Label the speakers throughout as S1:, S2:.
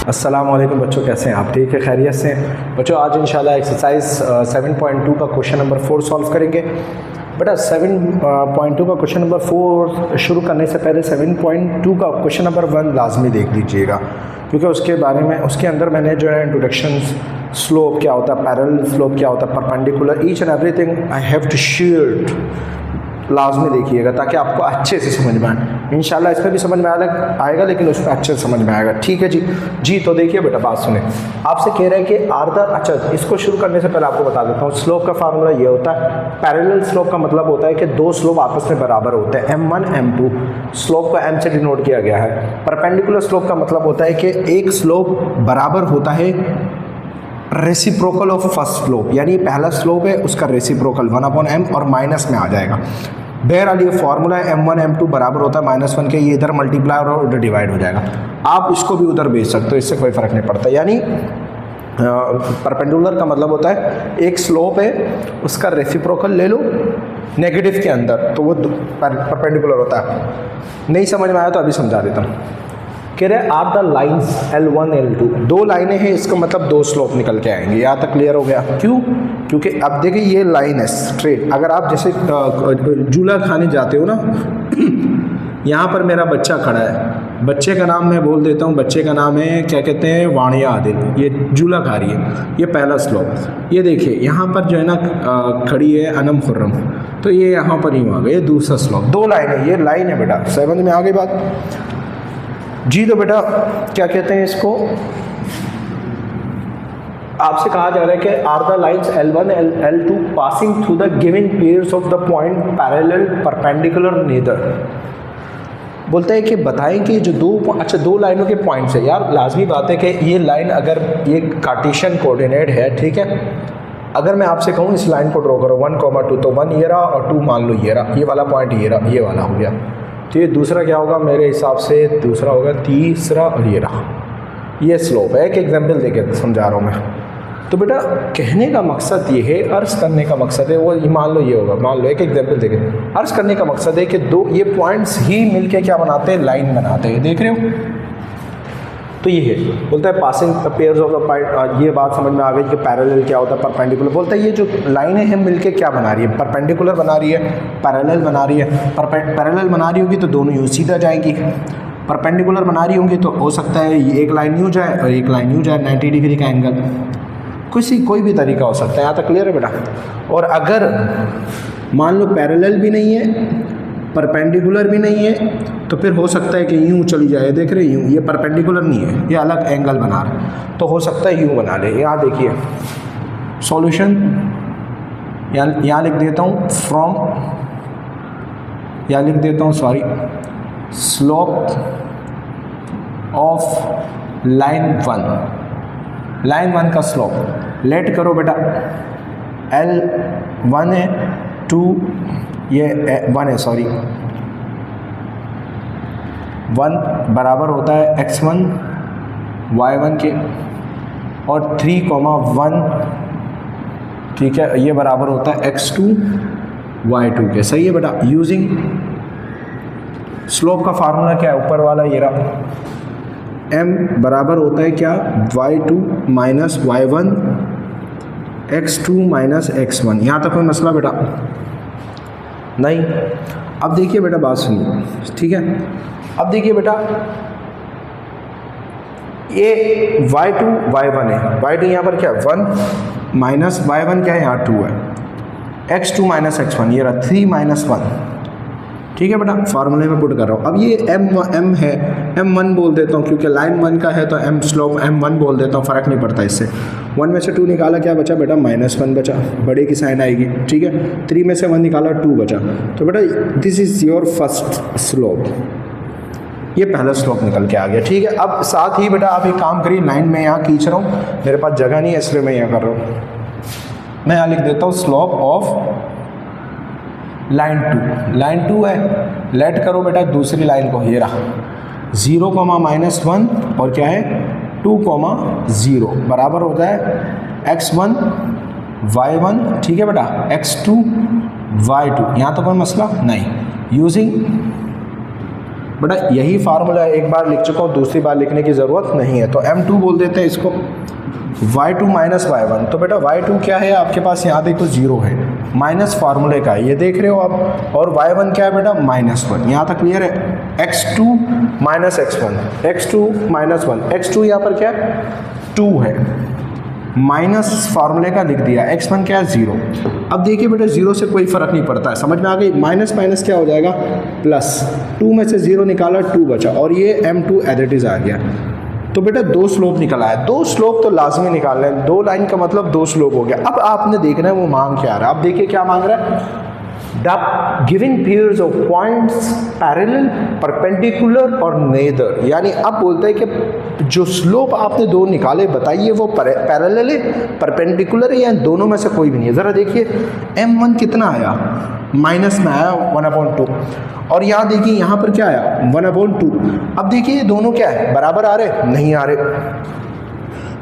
S1: अस्सलाम वालेकुम बच्चों, कैसे हैं आप? ठीक है, खैरियत से हैं बच्चों। आज इंशाल्लाह एक्सरसाइज 7.2 का क्वेश्चन नंबर 4 सॉल्व करेंगे। बेटा 7.2 का क्वेश्चन नंबर 4 शुरू करने से पहले 7.2 का क्वेश्चन नंबर 1 लाजमी देख लीजिएगा, क्योंकि उसके बारे में उसके अंदर मैंने जो है इंट्रोडक्शन, स्लोप क्या होता है, पैरेलल स्लोप क्या होता है, perpendicular, each and everything I have to share लाजमी देखिएगा ताकि आपको अच्छे से समझ में आए। इंशाल्लाह इसमें भी समझ में आएगा, लेकिन उसमें अच्छे से समझ में आएगा। ठीक है जी। तो देखिए बेटा, बात सुने। आपसे कह रहे हैं कि अच्छा, इसको शुरू करने से पहले आपको बता देता हूँ स्लोप का फार्मूला ये होता है। पैरेलल स्लोप का मतलब होता है कि दो स्लोप आपस में बराबर होते हैं, m1 m2। स्लोप को m से डिनोट किया गया है। परपेंडिकुलर स्लोप का मतलब होता है कि एक स्लोप बराबर होता है रेसिप्रोकल ऑफ फर्स्ट स्लोप, यानी पहला स्लोप है उसका रेसिप्रोकल 1/m और माइनस में आ जाएगा। बहरहाल ये फॉर्मूला है m1 m2 बराबर होता है -1 के, ये इधर मल्टीप्लाई और उधर डिवाइड हो जाएगा। आप इसको भी उधर भेज सकते हो, इससे कोई फ़र्क नहीं पड़ता। यानी परपेंडिकुलर का मतलब होता है एक स्लोप है उसका रेसिप्रोकल ले लो नेगेटिव के अंदर, तो वो परपेंडिकुलर होता है। नहीं समझ में आया तो अभी समझा देता हूँ। कह रहे are the lines L1 L2, दो लाइनें हैं, इसका मतलब दो स्लोप निकल के आएंगे। यहाँ तक क्लियर हो गया? क्यों? क्योंकि अब देखिए ये लाइन है स्ट्रेट। अगर आप जैसे झूला खाने जाते हो ना, यहाँ पर मेरा बच्चा खड़ा है, बच्चे का नाम मैं बोल देता हूँ, बच्चे का नाम है क्या कहते हैं, वाणिया आदिल। ये झूला खा रही है, ये पहला स्लोप। ये देखिए यहाँ पर जो है ना खड़ी है अनम खुर्रम, तो ये यहाँ पर ही आ गया, ये दूसरा स्लोप। दो लाइन है, ये लाइन है बेटा। समझ में आ गई बात जी? तो बेटा क्या कहते हैं इसको, आपसे कहा जा रहा है कि are the lines L1 L2 passing through the given pairs of the point parallel perpendicular neither. बोलते हैं कि बताएं कि जो दो लाइनों के पॉइंट्स है। यार लाजमी बात है कि ये लाइन अगर ये कार्टेशियन कोऑर्डिनेट है, ठीक है, अगर मैं आपसे कहूँ इस लाइन को ड्रॉ करो 1, 2, तो 1 ये रहा और 2 मान लो ये रहा, ये वाला पॉइंट ये रहा, ये वाला हो गया। तो ये दूसरा क्या होगा मेरे हिसाब से, दूसरा होगा तीसरा, और ये रहा, ये स्लोप है। एक एग्जाम्पल देके समझा रहा हूँ मैं। तो बेटा कहने का मकसद ये है, अर्ज करने का मकसद है, वो मान लो ये होगा, मान लो एक एग्जाम्पल देखे, अर्ज करने का मकसद है कि दो ये पॉइंट्स ही मिलके क्या बनाते हैं, लाइन बनाते हैं। देख रहे हो? तो ये है, बोलता है passing pairs of the point. ये बात समझ में आ गई कि पैरेलल क्या होता है, परपेंडिकुलर। बोलता है ये जो लाइनें हैं मिलके क्या बना रही है, परपेंडिकुलर बना रही है, पैरेलल बना रही है। पैरेलल बना रही होगी तो दोनों यूँ सीधा जाएंगी। परपेंडिकुलर बना रही होंगी तो हो सकता है ये एक लाइन यूँ जाए और एक लाइन यूँ जाए, 90 डिग्री का एंगल, कोई भी तरीका हो सकता है। यहाँ तक क्लियर है बेटा? और अगर मान लो पैरेलल भी नहीं है, परपेंडिकुलर भी नहीं है, तो फिर हो सकता है कि यूँ चली जाए। देख रहे यूँ, ये परपेंडिकुलर नहीं है, ये अलग एंगल बना रहा है, तो हो सकता है यूँ बना ले। यहाँ देखिए सॉल्यूशन, यहाँ लिख देता हूँ फ्रॉम, यहाँ लिख देता हूँ सॉरी, स्लोप ऑफ लाइन 1 का स्लोप लेट करो बेटा, L1 है, 2 ये 1 है, सॉरी 1 बराबर होता है x1 y1 के, और 3,1 ठीक है, ये बराबर होता है x2 y2 के। सही है बेटा? यूजिंग स्लोप का फार्मूला क्या है, ऊपर वाला ये रहा, m बराबर होता है क्या, y2 minus y1 x2 minus x1। यहाँ तक कोई मसला बेटा नहीं? अब देखिए बेटा, बात सुनिए, ठीक है। अब देखिए बेटा, ये y2 y1 है, y2 यहाँ पर क्या 1 माइनस y1 क्या है, यहाँ 2 है, x2 माइनस x1 ये रहा 3 माइनस 1। ठीक है बेटा, फार्मूले में पुट कर रहा हूँ। अब ये m है, m1 बोल देता हूँ क्योंकि लाइन 1 का है, तो m स्लोप m1 बोल देता हूँ, फ़र्क नहीं पड़ता इससे। 1 में से 2 निकाला, क्या बचा बेटा, -1 बचा, बड़े की साइन आएगी, ठीक है। 3 में से 1 निकाला, 2 बचा। तो बेटा this is your first slope, ये पहला स्लोप निकल के आ गया, ठीक है। अब साथ ही बेटा आप एक काम करिए, लाइन में यहाँ खींच रहा हूँ, मेरे पास जगह नहीं है इसलिए मैं यहाँ कर रहा हूँ। मैं यहाँ लिख देता हूँ स्लोप ऑफ लाइन 2 है, लेट करो बेटा दूसरी लाइन को, ये रहा 0, -1 और क्या है 2, 0 बराबर होता है x1 y1, ठीक है बेटा, x2 y2। यहाँ तो कोई मसला नहीं। यूजिंग बेटा यही फार्मूला एक बार लिख चुका हूँ, दूसरी बार लिखने की ज़रूरत नहीं है। तो m2 बोल देते हैं इसको, y2 माइनस y1। तो बेटा y2 क्या है आपके पास, यहाँ देखो 0 है, माइनस फार्मूले का है, ये देख रहे हो आप। और y1 क्या है बेटा, -1। यहाँ तक क्लियर है। x2 minus x1, x2 minus 1, x2 यहाँ पर क्या है 2 है, माइनस फार्मूले का लिख दिया। x1 क्या है 0। अब देखिए बेटा 0 से कोई फ़र्क नहीं पड़ता है, समझ में आ गई। माइनस माइनस क्या हो जाएगा प्लस, 2 में से 0 निकाला 2 बचा, और ये m2 एज इट इज़ आ गया। तो बेटा 2 स्लोप निकल आया। 2 स्लोप तो लाजमी निकालना है, 2 लाइन का मतलब 2 स्लोप हो गया। अब आपने देखना है वो मांग क्या आ रहा है। अब देखिए क्या मांग रहा है, the given pairs of points parallel, perpendicular और नेदर। यानी अब बोलते हैं कि जो स्लोप आपने 2 निकाले बताइए वो पैरेलल है, परपेंडिकुलर है, या दोनों में से कोई भी नहीं है। ज़रा देखिए m1 कितना आया, माइनस में आया 1/2, और यहाँ देखिए यहाँ पर क्या आया 1/2। अब देखिए ये दोनों क्या है, बराबर आ रहे नहीं आ रहे।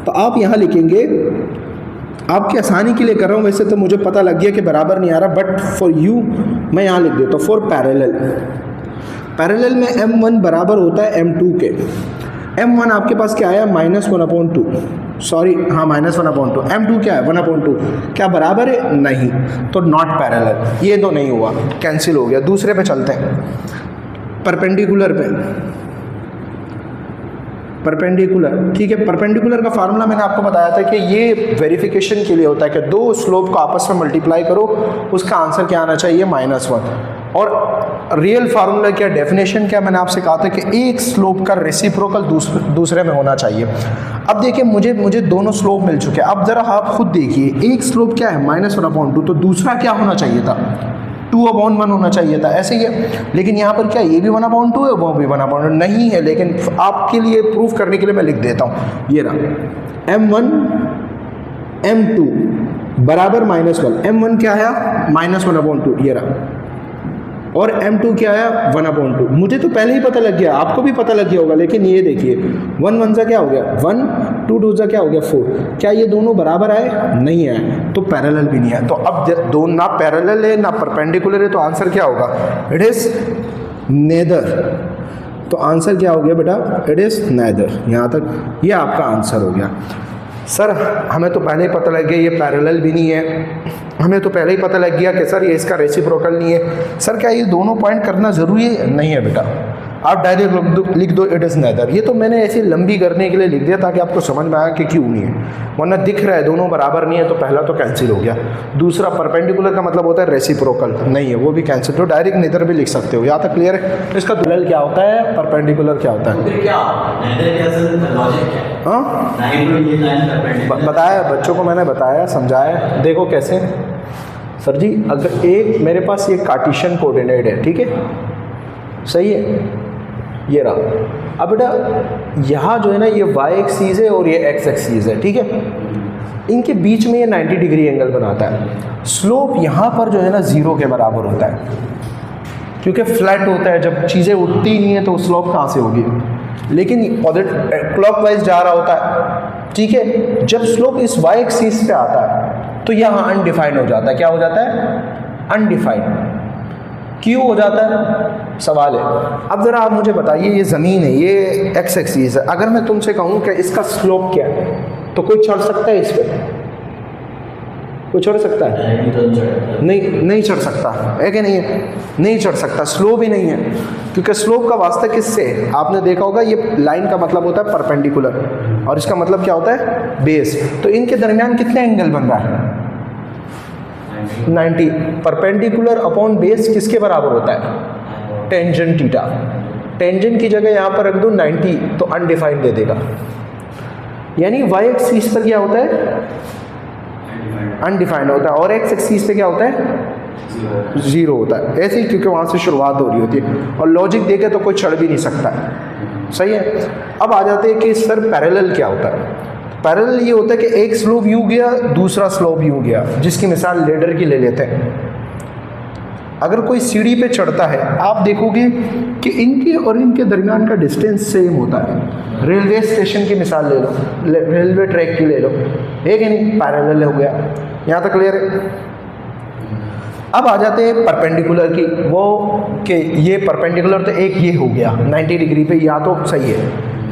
S1: तो आप यहाँ लिखेंगे, आपकी आसानी के लिए कर रहा हूँ, वैसे तो मुझे पता लग गया कि बराबर नहीं आ रहा, बट फॉर यू मैं यहाँ लिख देता हूँ फॉर पैरेलल। पैरेलल में m1 बराबर होता है m2 के। m1 आपके पास क्या आया -1/2, सॉरी हाँ -1/2। m2 क्या है 1/2, क्या बराबर है, नहीं, तो नॉट पैरेलल। ये तो नहीं हुआ, कैंसिल हो गया। दूसरे पे चलते हैं, परपेंडिकुलर पे। परपेंडिकुलर, ठीक है। परपेंडिकुलर का फार्मूला मैंने आपको बताया था कि ये वेरिफिकेशन के लिए होता है कि 2 स्लोप को आपस में मल्टीप्लाई करो, उसका आंसर क्या आना चाहिए -1। और रियल फार्मूला क्या, डेफिनेशन क्या, मैंने आपसे कहा था कि एक स्लोप का रेसिप्रोकल दूसरे में होना चाहिए। अब देखिए मुझे दोनों स्लोप मिल चुके हैं। अब जरा आप खुद देखिए, एक स्लोप क्या है -1/2, तो दूसरा क्या होना चाहिए था 2/1 होना चाहिए था, ऐसे ही है। लेकिन यहाँ पर क्या, ये भी 1/2 है, वो भी 1/2 नहीं है। लेकिन आपके लिए प्रूफ करने के लिए मैं लिख देता हूँ, ये रहा m1 m2 बराबर -1। m1 क्या है -1/2, ये रहा, और m2 क्या आया 1/2। मुझे तो पहले ही पता लग गया, आपको भी पता लग गया होगा। लेकिन ये देखिए 1 1 सा क्या हो गया 1, 2 2 सा क्या हो गया 4। क्या ये दोनों बराबर आए, नहीं आए, तो पैरेलल भी नहीं है। तो अब दोनों ना पैरेलल है ना परपेंडिकुलर है, तो आंसर क्या होगा, इट इज नेदर। तो आंसर क्या हो गया बेटा, इट इज नेदर। यहाँ तक ये आपका आंसर हो गया। सर हमें तो पहले ही पता लग गया ये पैरेलल भी नहीं है, हमें तो पहले ही पता लग गया कि सर ये इसका रेसिप्रोकल नहीं है। सर क्या ये दोनों पॉइंट करना ज़रूरी है, नहीं है बेटा, आप डायरेक्ट लिख दो इट इज़ नेदर। ये तो मैंने ऐसे लंबी करने के लिए लिख दिया ताकि आपको समझ में आया कि क्यों नहीं है, वरना दिख रहा है दोनों बराबर नहीं है, तो पहला तो कैंसिल हो गया। दूसरा परपेंडिकुलर का मतलब होता है रेसिप्रोकल, नहीं है, वो भी कैंसिल। तो डायरेक्ट नेदर भी लिख सकते हो। यहाँ तक क्लियर है। इसका पैरेलल क्या होता है, परपेंडिकुलर क्या होता है, हाँ बताया बच्चों को, मैंने बताया समझाया। देखो कैसे सर जी, अगर एक मेरे पास ये कार्टेशियन कोऑर्डिनेट है, ठीक है, सही है, ये रहा। अब बेटा यहाँ जो है ना ये y एक्सीस है और ये x एक्सीस है, ठीक है, इनके बीच में ये 90 डिग्री एंगल बनाता है। स्लोप यहाँ पर जो है ना 0 के बराबर होता है, क्योंकि फ्लैट होता है, जब चीज़ें उठती ही नहीं है तो स्लोप कहाँ से होगी। लेकिन क्लॉकवाइज जा रहा होता है, ठीक है, जब स्लोप इस y एक्सिस पे आता है तो यहाँ अनडिफाइंड हो जाता है। क्या हो जाता है, अनडिफाइंड। क्यों हो जाता है, सवाल है। अब ज़रा आप मुझे बताइए, ये ज़मीन है, ये x एक्सिस है, अगर मैं तुमसे कहूँ कि इसका स्लोप क्या है, तो कोई चढ़ सकता है इस पर, कोई चढ़ सकता है, नहीं चढ़ सकता है कि नहीं है, नहीं चढ़ सकता, स्लोप ही नहीं है। क्योंकि स्लोप का वास्ता किससे, आपने देखा होगा ये लाइन का मतलब होता है परपेंडिकुलर, और इसका मतलब क्या होता है बेस। तो इनके दरमियान कितने एंगल बन रहा है 90। परपेंडिकुलर अपॉन बेस किसके बराबर होता है, टेंजेंट थीटा। टेंजेंट की जगह यहाँ पर रख दो 90, तो अनडिफाइंड दे देगा। यानी y एक्सिस पर क्या होता है, अनडिफाइंड होता है, और x एक्सिस पे क्या होता है 0 होता है। ऐसे ही, क्योंकि वहाँ से शुरुआत हो रही होती है, और लॉजिक देखे तो कोई चढ़ भी नहीं सकता है, सही है। अब आ जाते हैं कि सर पैरेलल क्या होता है। पैरेलल ये होता है कि एक स्लोप यूँ गया, दूसरा स्लोप यूँ गया, जिसकी मिसाल लेडर की ले लेते हैं। अगर कोई सीढ़ी पे चढ़ता है, आप देखोगे कि इनके और इनके दरमियान का डिस्टेंस सेम होता है। रेलवे स्टेशन की मिसाल ले लो, रेलवे ट्रैक की ले लो, एक ही नहीं, पैरेलल हो गया। यहाँ तक क्लियर है। अब आ जाते हैं परपेंडिकुलर की, वो कि ये परपेंडिकुलर तो एक ये हो गया 90 डिग्री पे, या तो सही है।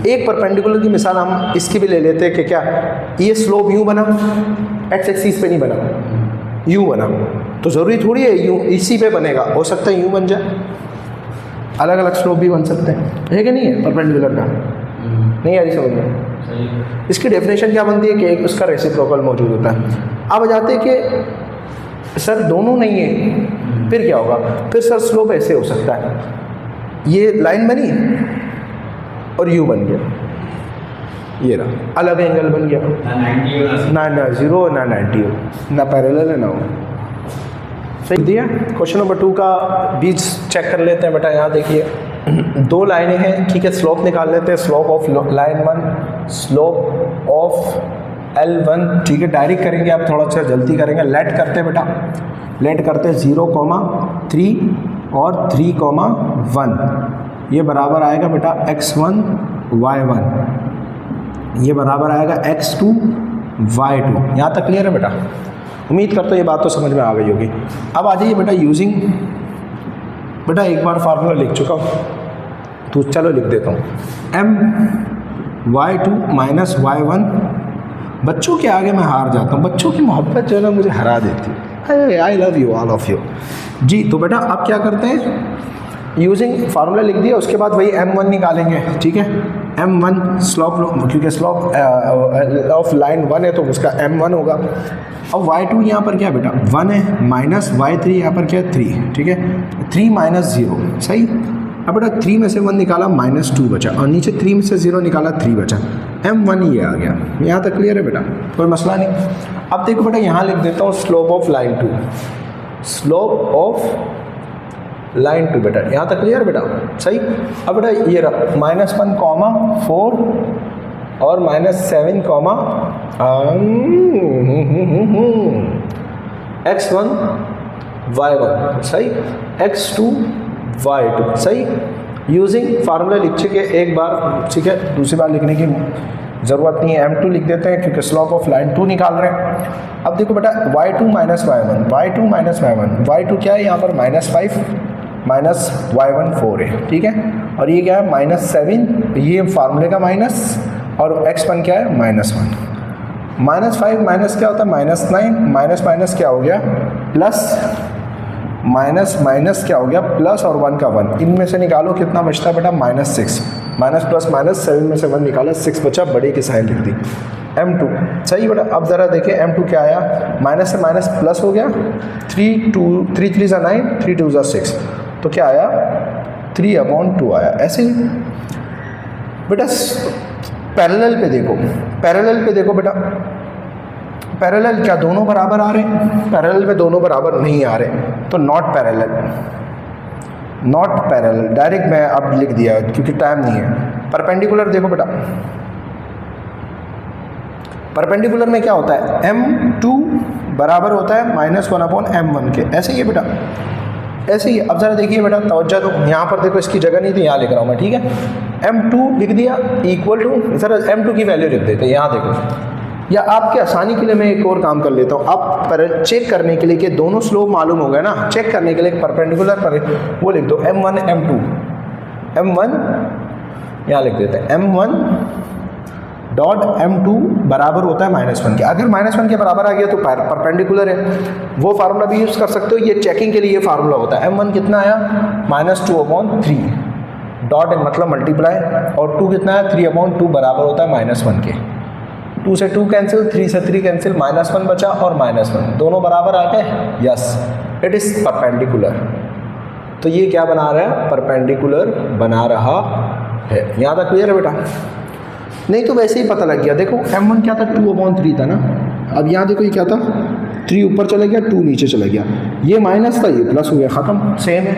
S1: एक परपेंडिकुलर की मिसाल हम इसकी भी ले लेते हैं कि क्या ये स्लोप यूँ बना, एक्स एक्सिस पे नहीं बना, यूँ बना, तो ज़रूरी थोड़ी है यूँ इसी पे बनेगा, हो सकता है यूँ बन जाए, अलग अलग स्लोप भी बन सकते हैं, है कि नहीं है परपेंडिकुलर का? नहीं आ रही समझ में? इसकी डेफिनेशन क्या बनती है कि एक उसका रेसिप्रोकल मौजूद होता है। अब आ जाते हैं कि सर दोनों नहीं है, फिर क्या होगा? फिर सर स्लोप ऐसे हो सकता है, ये लाइन बनी और यू बन गया, ये रहा अलग एंगल बन गया, ना 0 ना 90 हो, ना पैरेलल है ना हो। सही दिया। क्वेश्चन नंबर 2 का बीच चेक कर लेते हैं बेटा। यहाँ देखिए दो लाइनें हैं, ठीक है, स्लोप निकाल लेते हैं। Slope of line 1, slope of L1, ठीक है, डायरेक्ट करेंगे, आप थोड़ा सा जल्दी करेंगे। लेट करते हैं बेटा, लेट करते हैं 0,3 और 3,1, ये बराबर आएगा बेटा x1 y1, ये बराबर आएगा x2 y2। यहाँ तक क्लियर है बेटा? उम्मीद करता हूँ ये बात तो समझ में आ गई होगी। अब आ जाइए बेटा यूजिंग, बेटा एक बार फार्मूला लिख चुका हूँ तो चलो लिख देता हूँ, my2 माइनस y1। बच्चों के आगे मैं हार जाता हूँ, बच्चों की मोहब्बत जो है ना मुझे हरा देती है। I love you all of you जी। तो बेटा अब क्या करते हैं, यूजिंग फार्मूला लिख दिया, उसके बाद वही m1 निकालेंगे, ठीक है। m1 स्लोप, क्योंकि स्लोप ऑफ लाइन 1 है तो उसका m1 होगा। अब y2 यहाँ पर क्या बेटा 1 है, माइनस y3 यहाँ पर क्या है 3, ठीक है, 3 माइनस 0, सही। अब बेटा 3 में से 1 निकाला -2 बचा, और नीचे 3 में से 0 निकाला 3 बचा, m1 ये आ गया। यहाँ तक क्लियर है बेटा? कोई मसला नहीं। अब देखो बेटा यहाँ लिख देता हूँ slope of line 2, slope of line 2 बेटा, यहाँ तक क्लियर बेटा? सही। अब बेटा ये रहा -1,4 और -7, x1 y1, सही, x2 y2, सही। यूजिंग फार्मूला लिख चुके एक बार, ठीक है, दूसरी बार लिखने की ज़रूरत नहीं है। m2 लिख देते हैं क्योंकि स्लोप ऑफ लाइन 2 निकाल रहे हैं। अब देखो बेटा y2 minus y1, y2 minus y1, y2 क्या है यहाँ पर -5 माइनस y1 4 है, ठीक है, और ये क्या है -7, ये फार्मूले का माइनस, और x1 क्या है -1। -5 माइनस क्या होता है -9, माइनस माइनस क्या हो गया प्लस, माइनस माइनस क्या हो गया प्लस, और 1 का 1, इनमें से निकालो कितना बचता है बेटा -6, माइनस प्लस माइनस 7 में से 1 निकाला 6 बचा, बड़े की साइन लिख दी। m2 सही बेटा। अब ज़रा देखिए m2 क्या आया, माइनस से माइनस प्लस हो गया, 3 3 ज़ा 9, 3 2 ज़ा 6, तो क्या आया 3/2 आया। ऐसे ही बेटा पैरेलल पे देखो, पैरेलल पे देखो बेटा, पैरेलल क्या दोनों बराबर आ रहे हैं? पैरेलल में दोनों बराबर नहीं आ रहे, तो not parallel, not parallel direct मैं अब लिख दिया क्योंकि टाइम नहीं है। परपेंडिकुलर देखो बेटा, परपेंडिकुलर में क्या होता है m2 बराबर होता है -1/m1 के, ऐसे ही है बेटा, ऐसे ही। अब ज़रा देखिए बेटा तवज्जो दो, यहाँ पर देखो इसकी जगह नहीं थी, यहाँ लिख रहा हूँ मैं, ठीक है। m2 लिख दिया इक्वल टू, सर m2 की वैल्यू लिख देते हैं, यहाँ देखो, या आपके आसानी के लिए मैं एक और काम कर लेता हूँ। आप पर चेक करने के लिए कि दोनों स्लोप मालूम हो गए ना, चेक करने के लिए परपेंडिकुलर पर वो लिख दो m1 m2, m1 यहाँ लिख देते हैं m1 डॉट m2 बराबर होता है -1 के। अगर -1 के बराबर आ गया तो परपेंडिकुलर है, वो फार्मूला भी यूज़ कर सकते हो। ये चेकिंग के लिए ये फार्मूला होता है। m1 कितना आया -2/3 डॉट मतलब मल्टीप्लाई, और 2 कितना है 3/2 बराबर होता है -1 के। 2 से 2 कैंसिल, 3 से 3 कैंसिल, -1 बचा और -1 दोनों बराबर आ गए, यस इट इज़ परपेंडिकुलर। तो ये क्या बना रहा है, परपेंडिकुलर बना रहा है। यहाँ तक क्लियर है बेटा? नहीं तो वैसे ही पता लग गया। देखो m1 क्या था 2/3 था ना, अब यहाँ देखो ये क्या था 3 ऊपर चला गया 2 नीचे चला गया, ये माइनस था ये प्लस हो गया, ख़त्म, सेम है,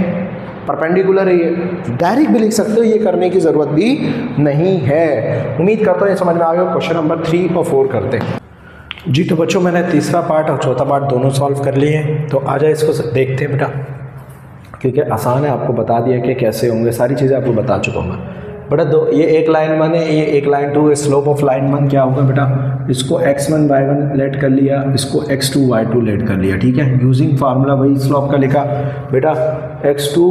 S1: परपेंडिकुलर है। ये डायरेक्ट भी लिख सकते हो, ये करने की ज़रूरत भी नहीं है। उम्मीद करता हूँ ये समझ में आ गया। क्वेश्चन नंबर 3 और 4 करते हैं जी। तो बच्चों मैंने तीसरा पार्ट और चौथा पार्ट दोनों सॉल्व कर लिए हैं, तो आ जाए इसको देखते हैं बेटा, क्योंकि आसान है, आपको बता दिया कि कैसे होंगे, सारी चीज़ें आपको बता चुका हूँ मैं। बेटा दो, ये एक लाइन 1 है, ये एक लाइन 2 है। स्लोप ऑफ लाइन 1 क्या होगा बेटा, इसको x1 y1 लेट कर लिया, इसको x2 y2 लेट कर लिया, ठीक है। यूजिंग फार्मूला वही स्लोप का लिखा बेटा, x2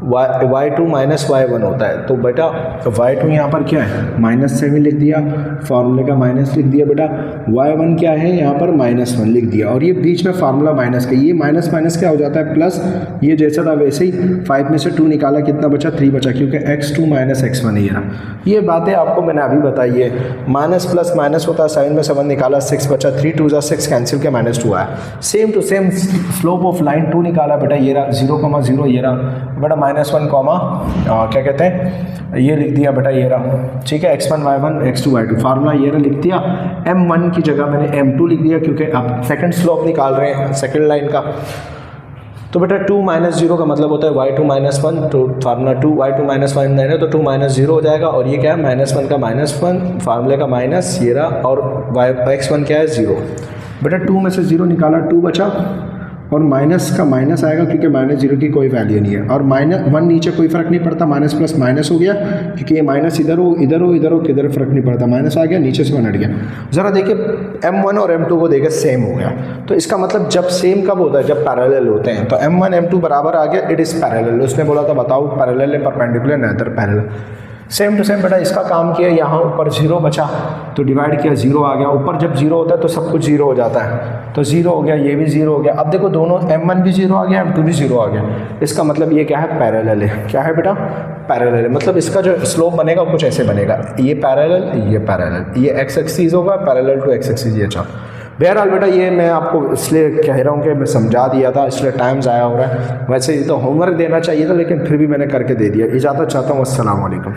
S1: y2 माइनस y1 होता है, तो बेटा y2 यहाँ पर क्या है -7 लिख दिया, फार्मूले का माइनस लिख दिया बेटा, y1 क्या है यहाँ पर -1 लिख दिया, और ये बीच में फार्मूला माइनस का, ये माइनस माइनस क्या हो जाता है प्लस, ये जैसा था वैसे ही 5 में से 2 निकाला, कितना बचा 3 बचा, क्योंकि x2 माइनस x1 ही है। ये बातें आपको मैंने अभी बताई है, माइनस प्लस माइनस होता है, 7 में 7 निकाला 6 बचा, 3 2 6 कैंसिल किया -2 आया। Same to same slope of line 2 निकाला बेटा, ये रहा 0,0 ये रहा बेटा -1 कॉमा क्या कहते हैं, ये लिख दिया बेटा, ये रहा, ठीक है, x1 y1 x2 y2, formula ये रहा लिख दिया। m1 की जगह मैंने m2 लिख दिया, क्योंकि आप सेकंड स्लोप निकाल रहे हैं सेकंड लाइन का। तो बेटा 2 - 0 का मतलब होता है y2 -1, तो फार्मूला 2 y2 -1 है, तो 2 - 0 हो जाएगा, और ये क्या है -1 का -1, फार्मूले का माइनस ये रहा, और x1 क्या है 0। बेटा 2 में से 0 निकाला, 2 बचा, और माइनस का माइनस आएगा, क्योंकि -0 की कोई वैल्यू नहीं है, और -1 नीचे कोई फर्क नहीं पड़ता, माइनस प्लस माइनस हो गया, क्योंकि ये माइनस इधर हो इधर हो इधर हो, किधर फर्क नहीं पड़ता, माइनस आ गया नीचे से 1 हट गया। ज़रा देखिए m1 और m2 को देखे सेम हो गया, तो इसका मतलब जब सेम कब होता है, जब पैरेलल होते हैं। तो m1 m2 बराबर आ गया, इट इज़ पैरेलल। उसने बोला था बताओ पैरेलल है perpendicular neither parallel. Same to same बेटा इसका काम किया, यहाँ ऊपर 0 बचा तो डिवाइड किया, 0 आ गया, ऊपर जब 0 होता है तो सब कुछ 0 हो जाता है, तो 0 हो गया, ये भी 0 हो गया। अब देखो दोनों m1 भी 0 आ गया, m2 भी 0 आ गया, इसका मतलब ये क्या है पैरेलल है। क्या है बेटा पैरेलल है, मतलब इसका जो स्लोप बनेगा वो कुछ ऐसे बनेगा, ये पैरेलल, ये x एक्सिस होगा पैरेलल टू x एक्सिस। ये अच्छा बहरहाल बेटा ये मैं आपको इसलिए कह रहा हूँ कि मैं समझा दिया था, इसलिए टाइम ज़ाया हो रहा है। वैसे ये तो होमवर्क देना चाहिए था, लेकिन फिर भी मैंने करके दे दिया। इजाज़त चाहता हूँ, अस्सलाम वालेकुम।